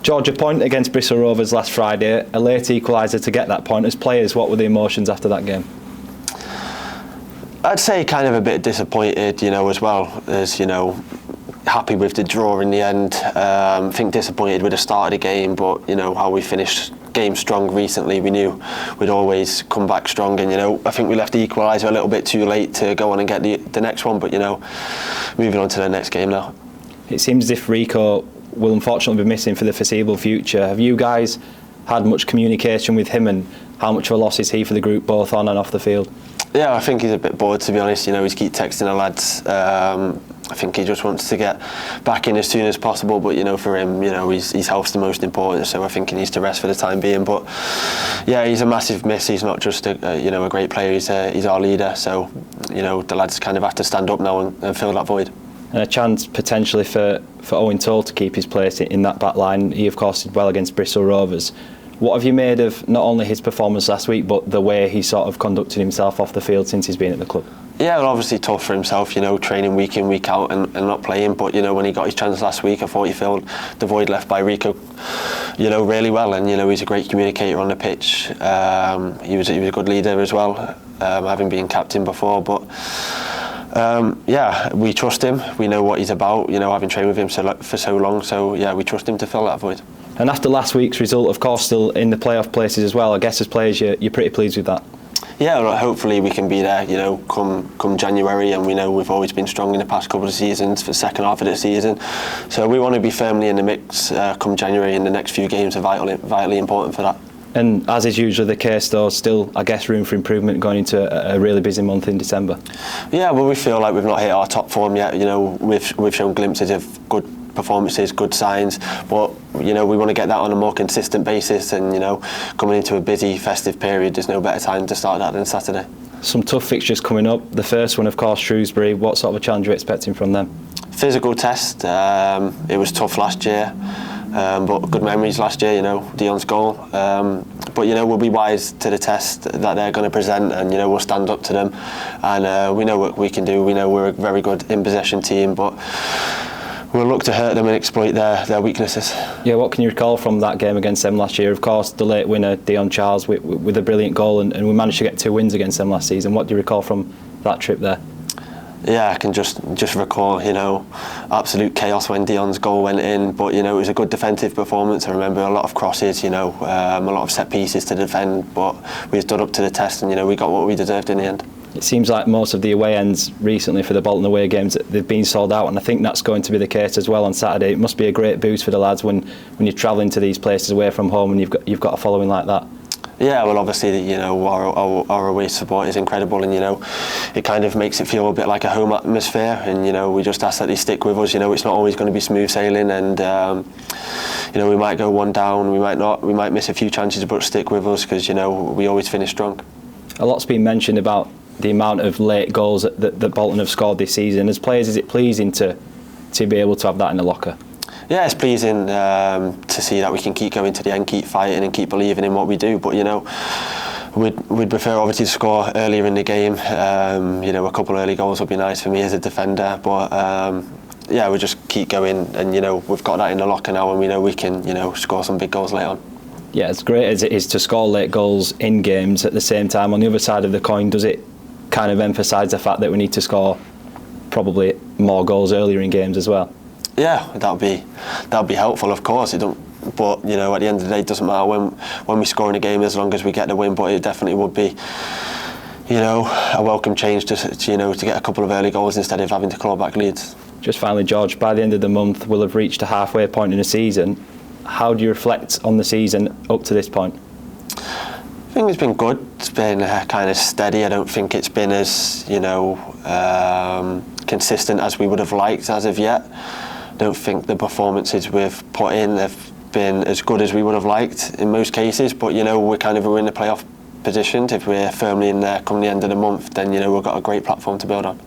George, a point against Bristol Rovers last Friday, a late equaliser to get that point. As players, what were the emotions after that game? I'd say kind of a bit disappointed, as well as, happy with the draw in the end. I think disappointed with the start of the game, but, how we finished game strong recently, we knew we'd always come back strong, and, I think we left the equaliser a little bit too late to go on and get the next one, but, moving on to the next game now. It seems as if Rico will unfortunately be missing for the foreseeable future. Have you guys had much communication with him, and how much of a loss is he for the group, both on and off the field? Yeah, I think he's a bit bored, to be honest. He's keep texting the lads. I think he just wants to get back in as soon as possible, but for him, his health's the most important, so I think he needs to rest for the time being. But yeah, he's a massive miss. He's not just a great player, he's our leader, so the lads kind of have to stand up now and fill that void. And a chance potentially for Owen Toll to keep his place in that back line. He of course did well against Bristol Rovers. What have you made of not only his performance last week, but the way he sort of conducted himself off the field since he's been at the club? Yeah, well, obviously tough for himself, training week in, week out and not playing. But, when he got his chance last week, I thought he filled the void left by Rico, really well. And, he's a great communicator on the pitch. He was a good leader as well, having been captain before. But, yeah, we trust him. We know what he's about, having trained with him for so long. So, yeah, we trust him to fill that void. And after last week's result, of course, still in the playoff places as well, I guess as players you're pretty pleased with that? Yeah, well, hopefully we can be there, come January, and we know we've always been strong in the past couple of seasons for the second half of the season. So we want to be firmly in the mix come January, and the next few games are vitally important for that. And as is usually the case, though, still, I guess, room for improvement going into a really busy month in December. Yeah, well, we feel like we've not hit our top form yet. We've shown glimpses of good performances, good signs, but we want to get that on a more consistent basis, and coming into a busy festive period, there's no better time to start that than Saturday. Some tough fixtures coming up. The first one, of course, Shrewsbury. What sort of a challenge are you expecting from them? Physical test. It was tough last year, but good memories last year, Dion's goal. But we'll be wise to the test that they're going to present, and we'll stand up to them, and we know what we can do. We know we're a very good in possession team, but we'll look to hurt them and exploit their weaknesses. Yeah, what can you recall from that game against them last year? Of course, the late winner, Dion Charles, with a brilliant goal, and we managed to get 2 wins against them last season. What do you recall from that trip there? Yeah, I can just recall, absolute chaos when Dion's goal went in, but, it was a good defensive performance. I remember a lot of crosses, a lot of set pieces to defend, but we stood up to the test, and, we got what we deserved in the end. It seems like most of the away ends recently for the Bolton away games, they've been sold out, and I think that's going to be the case as well on Saturday. It must be a great boost for the lads when you're travelling to these places away from home and you've got a following like that. Yeah, well, obviously, our away support is incredible, and it kind of makes it feel a bit like a home atmosphere, and we just ask that they stick with us. It's not always going to be smooth sailing, and we might go one down, we might not, we might miss a few chances, but stick with us because we always finish strong. A lot's been mentioned about the amount of late goals that Bolton have scored this season. As players, is it pleasing to be able to have that in the locker? Yeah, it's pleasing to see that we can keep going to the end, keep fighting and keep believing in what we do. But we'd prefer obviously to score earlier in the game. A couple of early goals would be nice for me as a defender. But yeah, we just keep going, and we've got that in the locker now, and we know we can score some big goals later on. Yeah, as great as it is to score late goals in games, at the same time, on the other side of the coin, does it kind of emphasise the fact that we need to score probably more goals earlier in games as well? Yeah, that'd be helpful, of course. But at the end of the day, it doesn't matter when we score in a game as long as we get the win. But it definitely would be, a welcome change to get a couple of early goals instead of having to claw back leads. Just finally, George, by the end of the month, we'll have reached a halfway point in the season. How do you reflect on the season up to this point? I think it's been good. It's been kind of steady. I don't think it's been as consistent as we would have liked as of yet. I don't think the performances we've put in have been as good as we would have liked in most cases. But we're in the playoff position. If we're firmly in there come the end of the month, then we've got a great platform to build on.